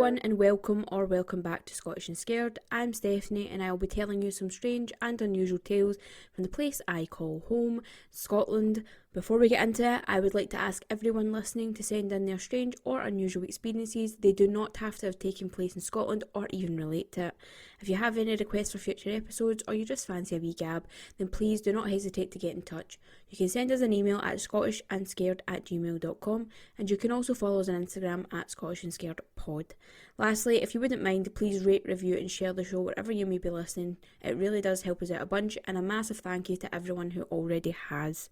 everyone and welcome back to Scottish and Scared. I'm Stefanie and I'll be telling you some strange and unusual tales from the place I call home, Scotland. Before we get into it, I would like to ask everyone listening to send in their strange or unusual experiences. They do not have to have taken place in Scotland or even relate to it. If you have any requests for future episodes or you just fancy a wee gab, then please do not hesitate to get in touch. You can send us an email at scottishandscared@gmail.com and you can also follow us on Instagram at scottishandscaredpod. Lastly, if you wouldn't mind, please rate, review and share the show wherever you may be listening. It really does help us out a bunch, and a massive thank you to everyone who already has.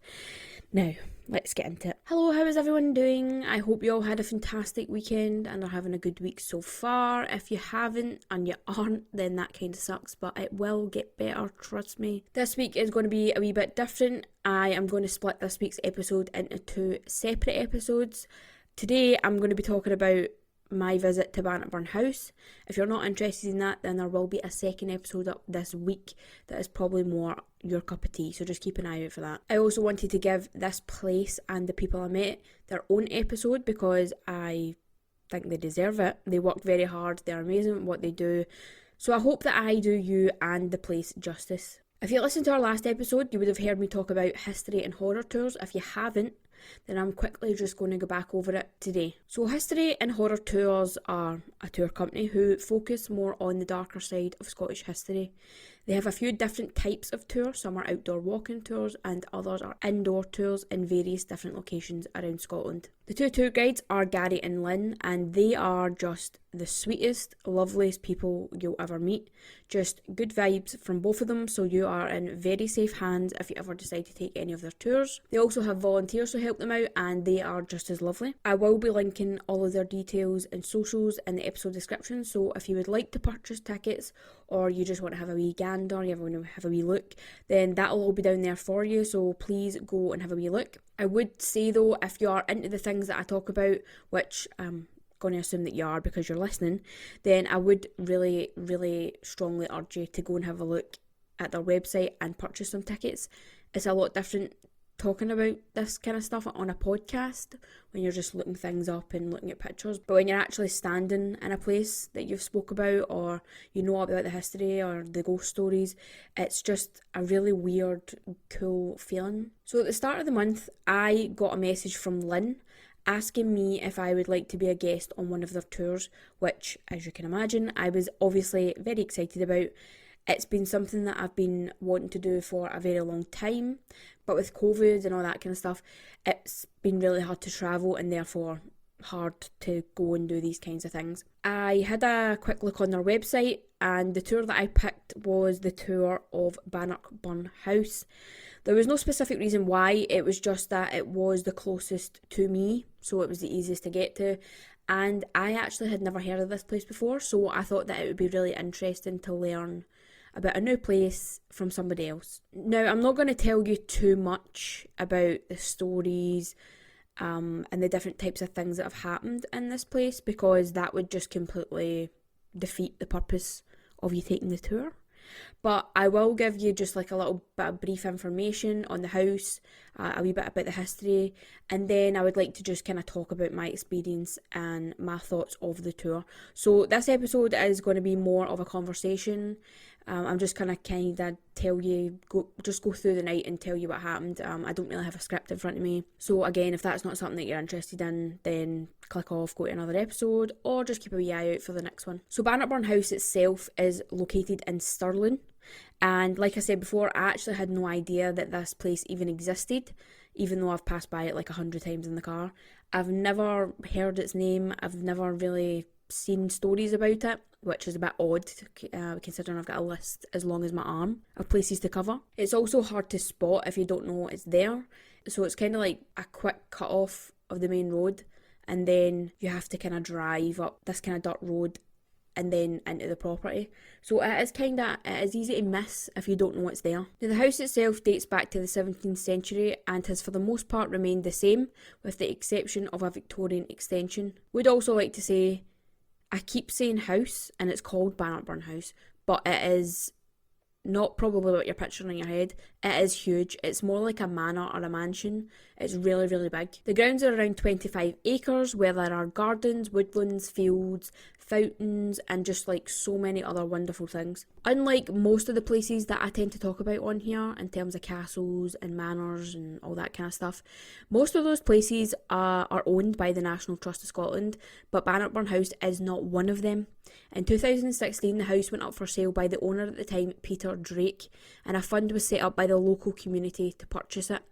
Now, let's get into it. Hello, how is everyone doing? I hope you all had a fantastic weekend and are having a good week so far. If you haven't and you aren't, then that kind of sucks, but it will get better, trust me. This week is going to be a wee bit different. I am going to split this week's episode into 2 separate episodes. Today, I'm going to be talking about my visit to Bannockburn House. If you're not interested in that, then there will be a second episode up this week that is probably more your cup of tea, so just keep an eye out for that. I also wanted to give this place and the people I met their own episode because I think they deserve it. They work very hard, they're amazing at what they do, so I hope that I do you and the place justice. If you listened to our last episode, you would have heard me talk about history and horror tours. If you haven't, then I'm quickly just going to go back over it today. So History and Horror Tours are a tour company who focus more on the darker side of Scottish history. They have a few different types of tours. Some are outdoor walking tours and others are indoor tours in various different locations around Scotland. The 2 tour guides are Gary and Lynn, and they are just the sweetest, loveliest people you'll ever meet. Just good vibes from both of them, so you are in very safe hands if you ever decide to take any of their tours. They also have volunteers who help them out, and they are just as lovely. I will be linking all of their details and socials in the episode description, so if you would like to purchase tickets or you just want to have a wee gander, you want to have a wee look, then that'll all be down there for you, so please go and have a wee look. I would say though, if you are into the things that I talk about, which I'm going to assume that you are because you're listening, then I would really, really strongly urge you to go and have a look at their website and purchase some tickets. It's a lot different talking about this kind of stuff on a podcast when you're just looking things up and looking at pictures, but when you're actually standing in a place that you've spoke about or you know about the history or the ghost stories, it's just a really weird, cool feeling. So at the start of the month, I got a message from Lynn asking me if I would like to be a guest on one of their tours, which, as you can imagine, I was obviously very excited about. It's been something that I've been wanting to do for a very long time, but with COVID and all that kind of stuff, it's been really hard to travel and therefore hard to go and do these kinds of things. I had a quick look on their website and the tour that I picked was the tour of Bannockburn House. There was no specific reason why, it was just that it was the closest to me, so it was the easiest to get to. And I actually had never heard of this place before, so I thought that it would be really interesting to learn about a new place from somebody else. Now, I'm not going to tell you too much about the stories and the different types of things that have happened in this place because that would just completely defeat the purpose of you taking the tour. But I will give you just like a little bit of brief information on the house, a wee bit about the history, and then I would like to just kind of talk about my experience and my thoughts of the tour. So this episode is going to be more of a conversation. I'm just kind of tell you, go through the night and tell you what happened. I don't really have a script in front of me. So again, if that's not something that you're interested in, then click off, go to another episode, or just keep a wee eye out for the next one. So Bannockburn House itself is located in Stirling. And like I said before, I actually had no idea that this place even existed, even though I've passed by it like 100 times in the car. I've never heard its name. I've never really seen stories about it, which is a bit odd considering I've got a list as long as my arm of places to cover. It's also hard to spot if you don't know it's there, so it's kind of like a quick cut off of the main road and then you have to kind of drive up this kind of dirt road and then into the property. So it is easy to miss if you don't know it's there. Now, the house itself dates back to the 17th century and has for the most part remained the same, with the exception of a Victorian extension. Would also like to say, I keep saying house and it's called Bannockburn House, but it is not probably what you're picturing in your head. It is huge. It's more like a manor or a mansion. It's really, really big. The grounds are around 25 acres where there are gardens, woodlands, fields, fountains, and just like so many other wonderful things. Unlike most of the places that I tend to talk about on here in terms of castles and manors and all that kind of stuff, most of those places are owned by the National Trust of Scotland, but Bannockburn House is not one of them. In 2016, the house went up for sale by the owner at the time, Peter Drake, and a fund was set up by the local community to purchase it,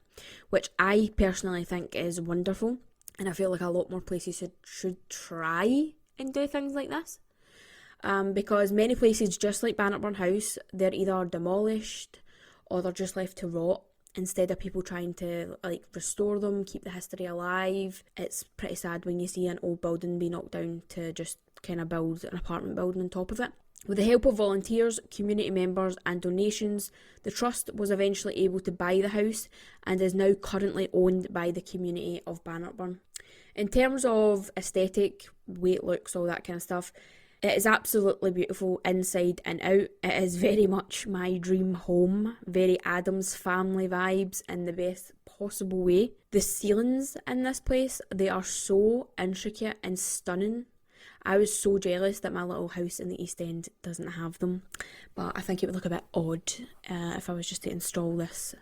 which I personally think is wonderful, and I feel like a lot more places should try and do things like this. Because many places, just like Bannockburn House, they're either demolished or they're just left to rot instead of people trying to like restore them, keep the history alive. It's pretty sad when you see an old building be knocked down to just kind of build an apartment building on top of it. With the help of volunteers, community members and donations, the Trust was eventually able to buy the house and is now currently owned by the community of Bannockburn. In terms of aesthetic, way it looks, all that kind of stuff, it is absolutely beautiful inside and out. It is very much my dream home, very Addams Family vibes in the best possible way. The ceilings in this place, they are so intricate and stunning. I was so jealous that my little house in the East End doesn't have them, but I think it would look a bit odd if I was just to install this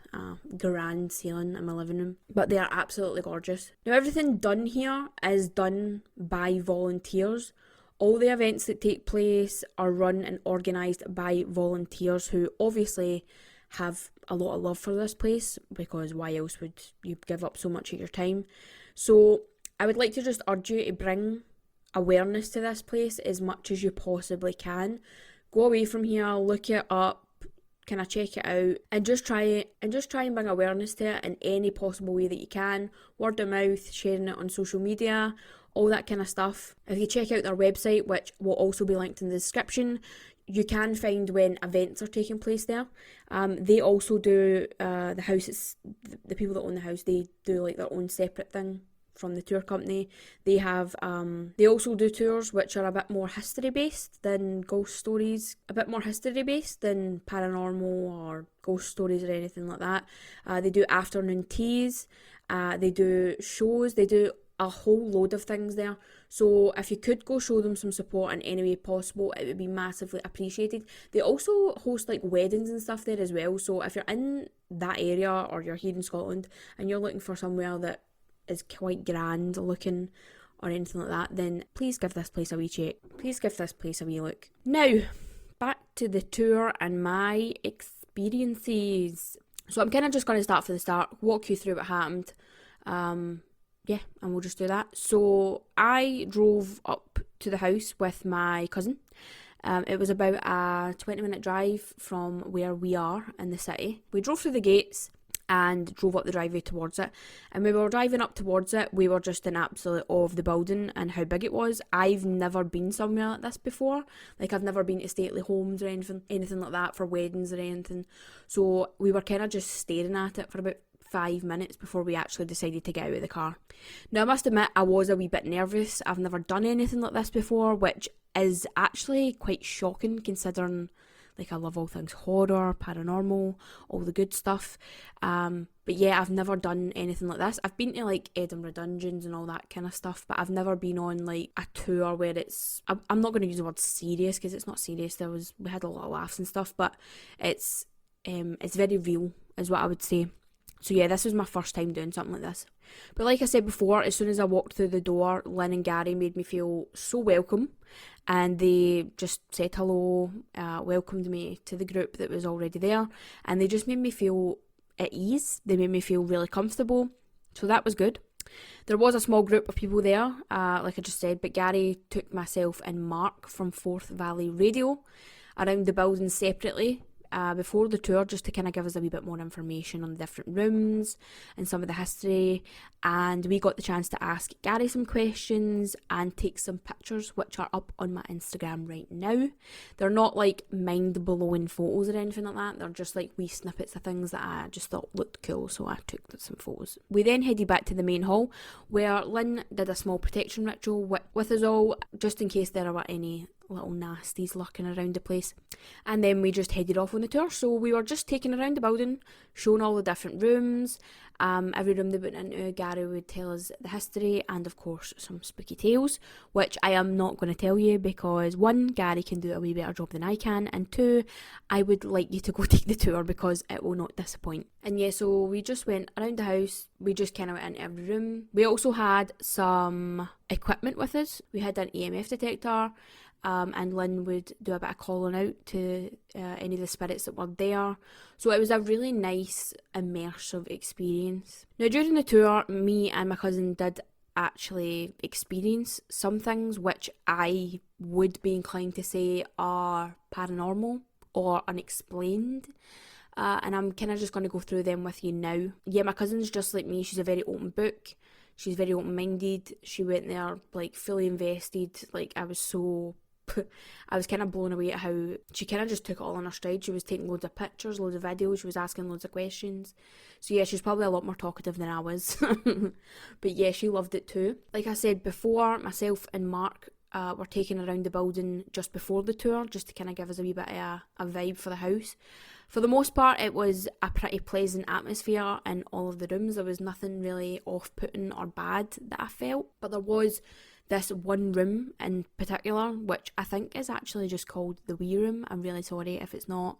grand ceiling in my living room. But they are absolutely gorgeous. Now, everything done here is done by volunteers. All the events that take place are run and organised by volunteers who obviously have a lot of love for this place, because why else would you give up so much of your time? So I would like to just urge you to bring awareness to this place as much as you possibly can. Go away from here, look it up, kind of check it out, and just try and bring awareness to it in any possible way that you can. Word of mouth, sharing it on social media, all that kind of stuff. If you check out their website, which will also be linked in the description, you can find when events are taking place there. They also do the houses. The people that own the house, they do like their own separate thing from the tour company. They have they also do tours which are a bit more history based than ghost stories, a bit more history based than paranormal or ghost stories or anything like that. They do afternoon teas, they do shows, they do a whole load of things there. So if you could go show them some support in any way possible, it would be massively appreciated. They also host like weddings and stuff there as well. So if you're in that area or you're here in Scotland and you're looking for somewhere that is quite grand looking or anything like that, then please give this place a wee check. Please give this place a wee look. Now, back to the tour and my experiences. So I'm kind of just going to start from the start, walk you through what happened. Yeah, and we'll just do that. So I drove up to the house with my cousin. It was about a 20-minute drive from where we are in the city. We drove through the gates and drove up the driveway towards it. And when we were driving up towards it, we were just in absolute awe of the building and how big it was. I've never been somewhere like this before. Like, I've never been to stately homes or anything like that for weddings or anything. So we were kind of just staring at it for about 5 minutes before we actually decided to get out of the car. Now, I must admit, I was a wee bit nervous. I've never done anything like this before, which is actually quite shocking considering, like, I love all things horror, paranormal, all the good stuff. But yeah, I've never done anything like this. I've been to like Edinburgh Dungeons and all that kind of stuff, but I've never been on like a tour where it's, I'm not going to use the word serious because it's not serious. We had a lot of laughs and stuff, but it's very real is what I would say. So yeah, this was my first time doing something like this. But like I said before, as soon as I walked through the door, Lynn and Gary made me feel so welcome. And they just said hello, welcomed me to the group that was already there. And they just made me feel at ease. They made me feel really comfortable. So that was good. There was a small group of people there, like I just said, but Gary took myself and Mark from Forth Valley Radio around the building separately before the tour, just to kind of give us a wee bit more information on the different rooms and some of the history. And we got the chance to ask Gary some questions and take some pictures, which are up on my Instagram right now. They're not like mind-blowing photos or anything like that. They're just like wee snippets of things that I just thought looked cool, so I took some photos. We then headed back to the main hall, where Lynn did a small protection ritual with us all, just in case there were any little nasties lurking around the place. And then we just headed off on the tour. So we were just taking around the building, showing all the different rooms. Every room they went into, Gary would tell us the history and of course some spooky tales, which I am not going to tell you because one, Gary can do a wee better job than I can, and two, I would like you to go take the tour because it will not disappoint. And yeah, so we just went around the house, we just kind of went into every room. We also had some equipment with us. We had an EMF detector, and Lynn would do a bit of calling out to any of the spirits that were there. So it was a really nice, immersive experience. Now during the tour, me and my cousin did actually experience some things which I would be inclined to say are paranormal or unexplained. And I'm kind of just going to go through them with you now. Yeah, my cousin's just like me. She's a very open book. She's very open-minded. She went there like fully invested. Like I was kind of blown away at how she kind of just took it all on her stride. She was taking loads of pictures, loads of videos, she was asking loads of questions. So yeah, she's probably a lot more talkative than I was. But yeah, she loved it too. Like I said before, myself and Mark were taken around the building just before the tour, just to kind of give us a wee bit of a vibe for the house. For the most part, it was a pretty pleasant atmosphere in all of the rooms. There was nothing really off-putting or bad that I felt, but there was this one room in particular, which I think is actually just called the wee room. I'm really sorry if it's not.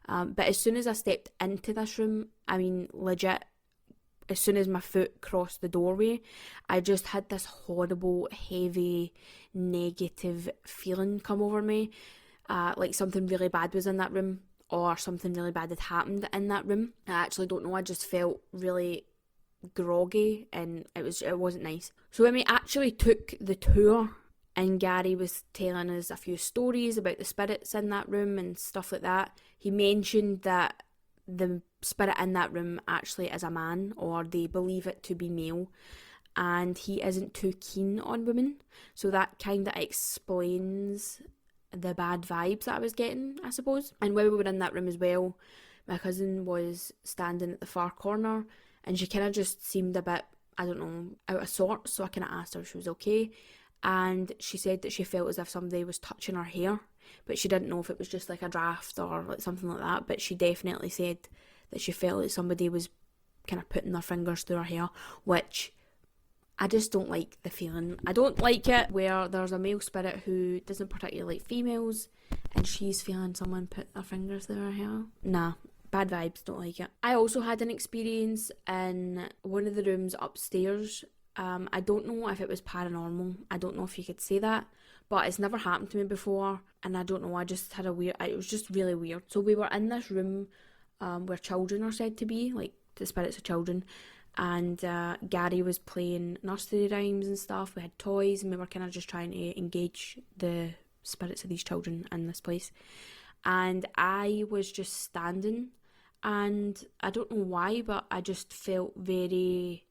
But as soon as I stepped into this room, I mean, legit, as soon as my foot crossed the doorway, I just had this horrible, heavy, negative feeling come over me. Like something really bad was in that room, or something really bad had happened in that room. I actually don't know, I just felt really groggy and it wasn't nice. So when we actually took the tour and Gary was telling us a few stories about the spirits in that room and stuff like that, he mentioned that the spirit in that room actually is a man, or they believe it to be male, and he isn't too keen on women. So that kind of explains the bad vibes that I was getting, I suppose. And when we were in that room as well, my cousin was standing at the far corner and she kind of just seemed a bit, I don't know, out of sorts. So I kind of asked her if she was okay. And she said that she felt as if somebody was touching her hair, but she didn't know if it was just like a draft or like something like that. But she definitely said that she felt like somebody was kind of putting their fingers through her hair, which I just don't like the feeling. I don't like it where there's a male spirit who doesn't particularly like females and she's feeling someone put their fingers through her hair. Nah. Bad vibes, don't like it. I also had an experience in one of the rooms upstairs. I don't know if it was paranormal. I don't know if you could say that, but it's never happened to me before, and I don't know, I just had it was just really weird. So we were in this room where children are said to be, like the spirits of children, and Gary was playing nursery rhymes and stuff. We had toys and we were kind of just trying to engage the spirits of these children in this place. And I was just standing, and I don't know why, but I just felt very,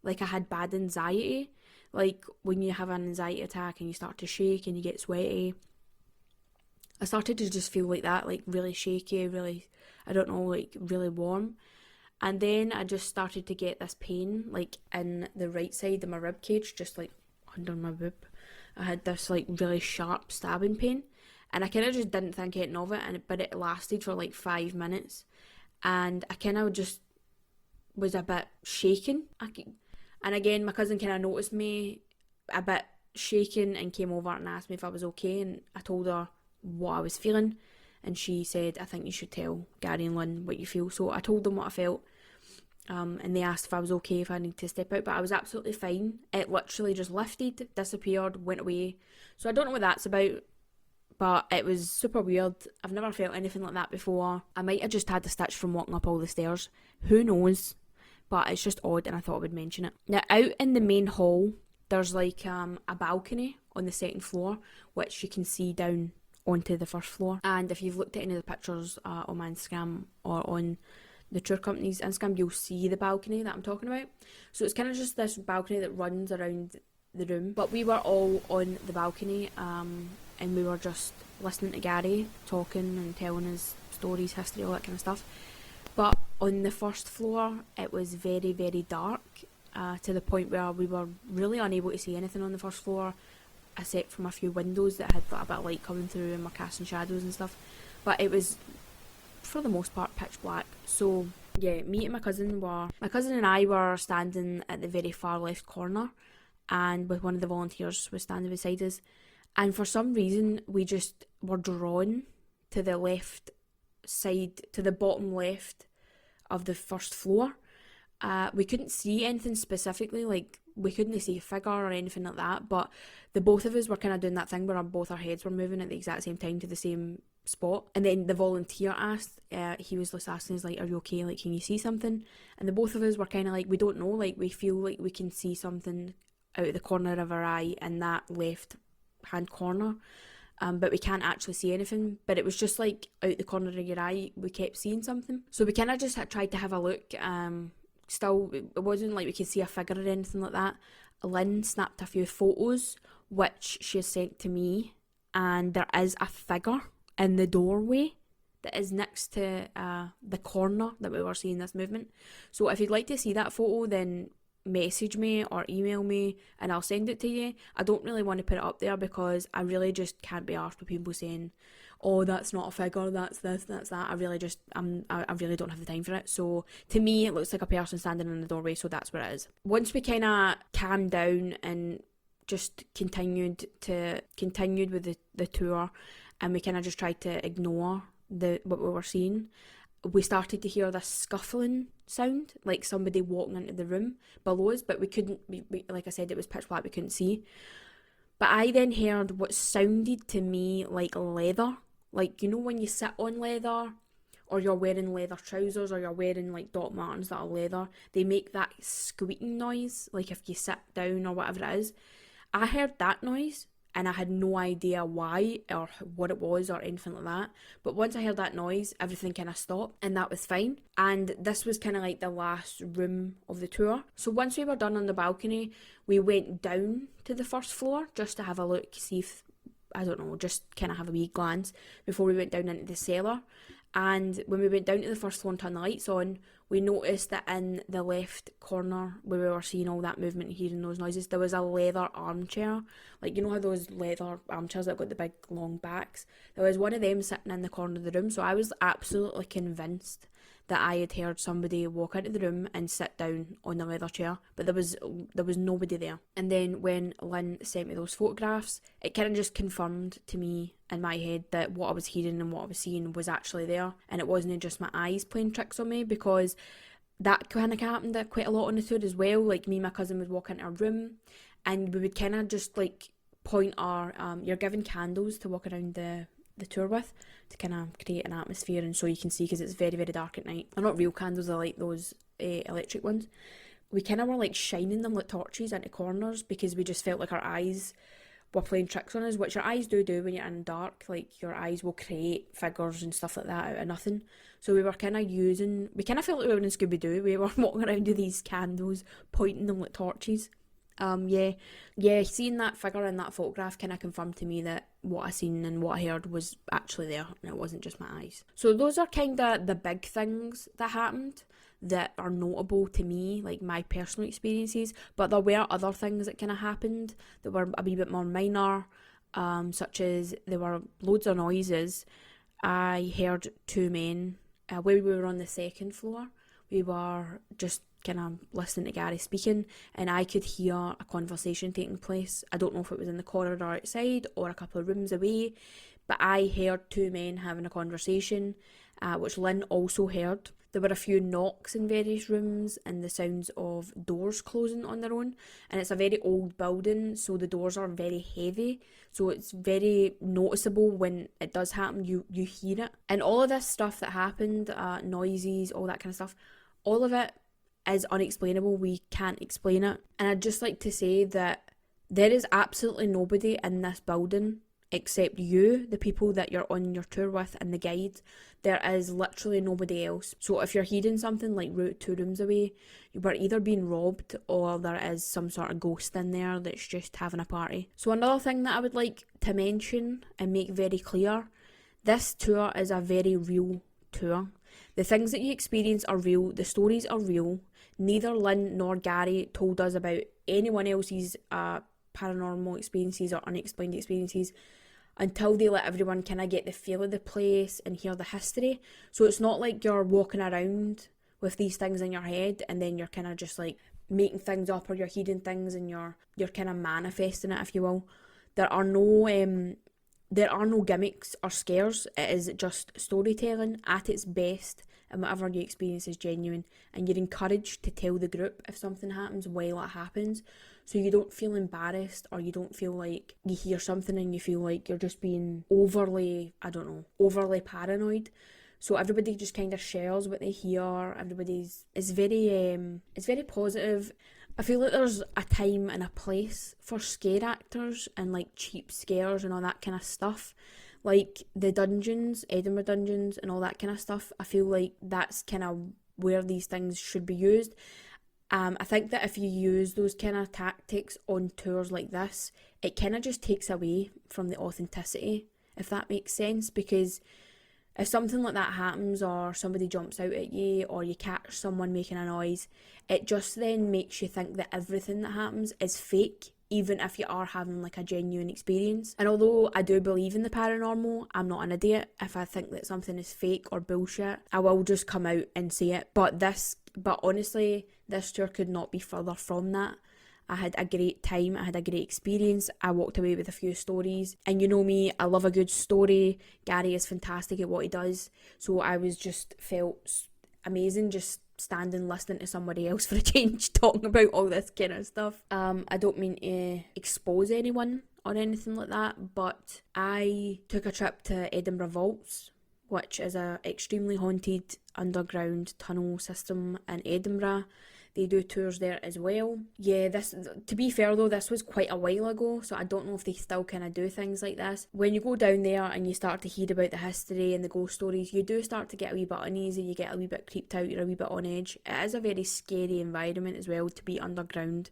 like I had bad anxiety. Like when you have an anxiety attack and you start to shake and you get sweaty. I started to just feel like that, like really shaky, really, I don't know, like really warm. And then I just started to get this pain, like in the right side of my rib cage, just like under my boob. I had this like really sharp stabbing pain. And I kind of just didn't think anything of it, but it lasted for like 5 minutes. And I kind of just was a bit shaken. And again, my cousin kind of noticed me a bit shaken and came over and asked me if I was okay. And I told her what I was feeling. And she said, I think you should tell Gary and Lynn what you feel. So I told them what I felt. And they asked if I was okay, if I needed to step out. But I was absolutely fine. It literally just lifted, disappeared, went away. So I don't know what that's about. But it was super weird. I've never felt anything like that before. I might have just had the stitch from walking up all the stairs. Who knows? But it's just odd and I thought I would mention it. Now, out in the main hall, there's like a balcony on the second floor, which you can see down onto the first floor. And if you've looked at any of the pictures on my Instagram or on the tour company's Instagram, you'll see the balcony that I'm talking about. So it's kind of just this balcony that runs around the room. But we were all on the balcony, and we were just listening to Gary talking and telling us stories, history, all that kind of stuff. But on the first floor, it was very, very dark, to the point where we were really unable to see anything on the first floor. set from a few windows that had a bit of light coming through and were casting shadows and stuff. But it was, for the most part, pitch black. So yeah, my cousin and I were standing at the very far left corner, and with one of the volunteers was standing beside us. And for some reason, we just were drawn to the left side, to the bottom left of the first floor. We couldn't see anything specifically, like we couldn't see a figure or anything like that, but the both of us were kind of doing that thing where both our heads were moving at the exact same time to the same spot. And then the volunteer asked, he was just asking us, like, are you okay, like, can you see something? And the both of us were kind of like, we don't know, like, we feel like we can see something out of the corner of our eye in that left hand corner, but we can't actually see anything. But it was just like out the corner of your eye, we kept seeing something. So we kind of just tried to have a look. Still, it wasn't like we could see a figure or anything like that. Lynn snapped a few photos, which she has sent to me, and there is a figure in the doorway that is next to the corner that we were seeing this movement. So if you'd like to see that photo, then message me or email me and I'll send it to you. I don't really want to put it up there because I really just can't be arsed with people saying, oh, that's not a figure, that's this, that's that. I really don't have the time for it. So to me, it looks like a person standing in the doorway, so that's what it is. Once we kind of calmed down and just continued with the tour, and we kind of just tried to ignore what we were seeing, we started to hear this scuffling sound, like somebody walking into the room below us, but we couldn't, like I said, it was pitch black, we couldn't see. But I then heard what sounded to me like leather. Like, you know when you sit on leather, or you're wearing leather trousers, or you're wearing like Doc Martens that are leather, they make that squeaking noise, like if you sit down or whatever it is. I heard that noise, and I had no idea why or what it was or anything like that. But once I heard that noise, everything kind of stopped, and that was fine. And this was kind of like the last room of the tour. So once we were done on the balcony, we went down to the first floor just to have a look, see if, I don't know, just kind of have a wee glance before we went down into the cellar. And when we went down to the first floor and turned the lights on, we noticed that in the left corner where we were seeing all that movement and hearing those noises, there was a leather armchair. Like, you know how those leather armchairs that have got the big long backs? There was one of them sitting in the corner of the room, so I was absolutely convinced that I had heard somebody walk into the room and sit down on the leather chair, but there was nobody there. And then when Lynn sent me those photographs, it kind of just confirmed to me in my head that what I was hearing and what I was seeing was actually there, and it wasn't just my eyes playing tricks on me, because that kind of happened quite a lot on the tour as well. Like, me and my cousin would walk into a room, and we would kind of just like point our you're given candles to walk around the tour with to kind of create an atmosphere and so you can see, because it's very, very dark at night. They're not real candles, they're like those electric ones. We kind of were like shining them like torches into corners because we just felt like our eyes were playing tricks on us, which your eyes do when you're in dark. Like, your eyes will create figures and stuff like that out of nothing. So we felt like we were in Scooby-Doo. We were walking around with these candles, pointing them like torches. Seeing that figure in that photograph kind of confirmed to me that what I seen and what I heard was actually there, and it wasn't just my eyes. So those are kind of the big things that happened that are notable to me, like my personal experiences. But there were other things that kind of happened that were a wee bit more minor, such as there were loads of noises. I heard two men, when we were on the second floor, we were just kind of listening to Gary speaking, and I could hear a conversation taking place. I don't know if it was in the corridor outside or a couple of rooms away, but I heard two men having a conversation, which Lynn also heard. There were a few knocks in various rooms and the sounds of doors closing on their own, and it's a very old building, so the doors are very heavy, so it's very noticeable when it does happen. You hear it. And all of this stuff that happened, noises, all that kind of stuff, all of it is unexplainable. We can't explain it. And I'd just like to say that there is absolutely nobody in this building except you, the people that you're on your tour with, and the guide. There is literally nobody else. So if you're hearing something like 2 rooms away, you were either being robbed or there is some sort of ghost in there that's just having a party. So another thing that I would like to mention and make very clear, this tour is a very real tour. The things that you experience are real, the stories are real. Neither Lynn nor Gary told us about anyone else's paranormal experiences or unexplained experiences until they let everyone kind of get the feel of the place and hear the history. So it's not like you're walking around with these things in your head and then you're kind of just like making things up, or you're hearing things and you're kind of manifesting it, if you will. There are no gimmicks or scares. It is just storytelling at its best, and whatever you experience is genuine, and you're encouraged to tell the group if something happens while it happens, so you don't feel embarrassed, or you don't feel like you hear something and you feel like you're just being overly paranoid. So everybody just kind of shares what they hear. It's very positive. I feel like there's a time and a place for scare actors and like cheap scares and all that kind of stuff. Like the dungeons, Edinburgh dungeons and all that kind of stuff. I feel like that's kind of where these things should be used. I think that if you use those kind of tactics on tours like this, it kind of just takes away from the authenticity, if that makes sense. Because if something like that happens, or somebody jumps out at you, or you catch someone making a noise, it just then makes you think that everything that happens is fake, even if you are having like a genuine experience. And although I do believe in the paranormal, I'm not an idiot. If I think that something is fake or bullshit, I will just come out and say it. But honestly, this tour could not be further from that. I had a great time, I had a great experience, I walked away with a few stories, and you know me, I love a good story. Gary is fantastic at what he does, so I was just felt amazing just standing listening to somebody else for a change talking about all this kind of stuff. I don't mean to expose anyone or anything like that, but I took a trip to Edinburgh Vaults, which is a extremely haunted underground tunnel system in Edinburgh. They do tours there as well. Yeah, to be fair though, this was quite a while ago, so I don't know if they still kind of do things like this. When you go down there and you start to hear about the history and the ghost stories, you do start to get a wee bit uneasy, you get a wee bit creeped out, you're a wee bit on edge. It is a very scary environment as well to be underground.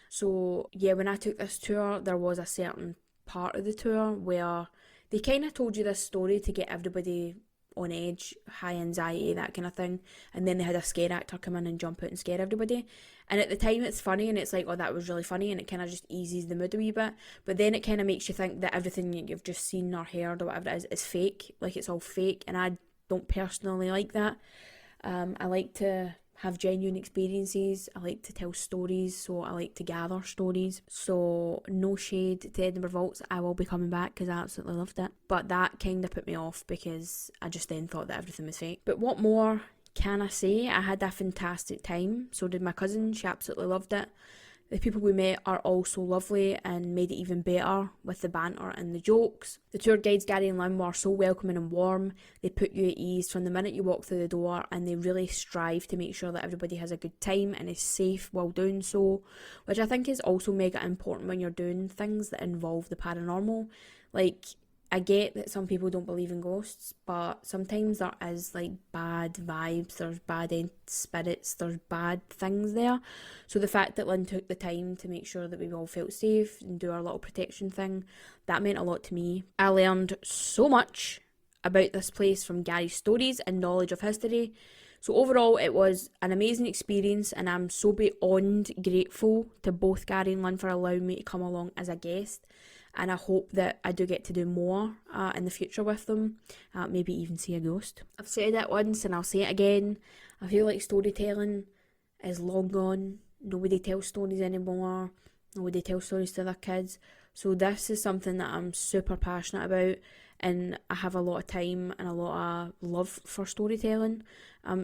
So yeah, when I took this tour, there was a certain part of the tour where they kind of told you this story to get everybody on edge, high anxiety, that kind of thing, and then they had a scare actor come in and jump out and scare everybody. And at the time it's funny and it's like, oh, that was really funny, and it kind of just eases the mood a wee bit, but then it kind of makes you think that everything you've just seen or heard or whatever it is fake, like it's all fake, and I don't personally like that. I like to have genuine experiences, I like to tell stories, so I like to gather stories. So no shade to Edinburgh Vaults, I will be coming back because I absolutely loved it, but that kind of put me off because I just then thought that everything was fake. But what more can I say? I had a fantastic time, so did my cousin, she absolutely loved it. The people we met are also lovely and made it even better with the banter and the jokes. The tour guides, Gary and Lynn, were so welcoming and warm. They put you at ease from the minute you walk through the door, and they really strive to make sure that everybody has a good time and is safe while doing so, which I think is also mega important when you're doing things that involve the paranormal. Like, I get that some people don't believe in ghosts, but sometimes there is like bad vibes, there's bad spirits, there's bad things there. So the fact that Lynn took the time to make sure that we all felt safe and do our little protection thing, that meant a lot to me. I learned so much about this place from Gary's stories and knowledge of history. So overall, it was an amazing experience, and I'm so beyond grateful to both Gary and Lynn for allowing me to come along as a guest. And I hope that I do get to do more in the future with them, maybe even see a ghost. I've said it once and I'll say it again, I feel like storytelling is long gone. Nobody tells stories anymore, nobody tells stories to their kids. So this is something that I'm super passionate about, and I have a lot of time and a lot of love for storytelling.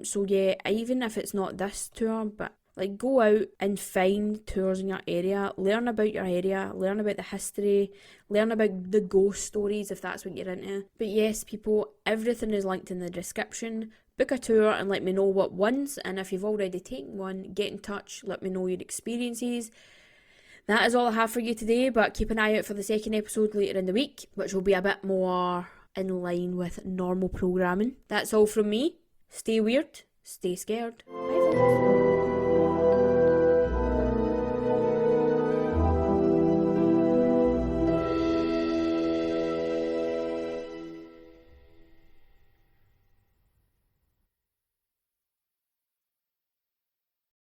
So yeah, even if it's not this tour, but like, go out and find tours in your area, learn about your area, learn about the history, learn about the ghost stories if that's what you're into. But yes, people, everything is linked in the description. Book a tour and let me know what ones, and if you've already taken one, get in touch, let me know your experiences. That is all I have for you today, but keep an eye out for the second episode later in the week, which will be a bit more in line with normal programming. That's all from me. Stay weird, stay scared. Bye folks.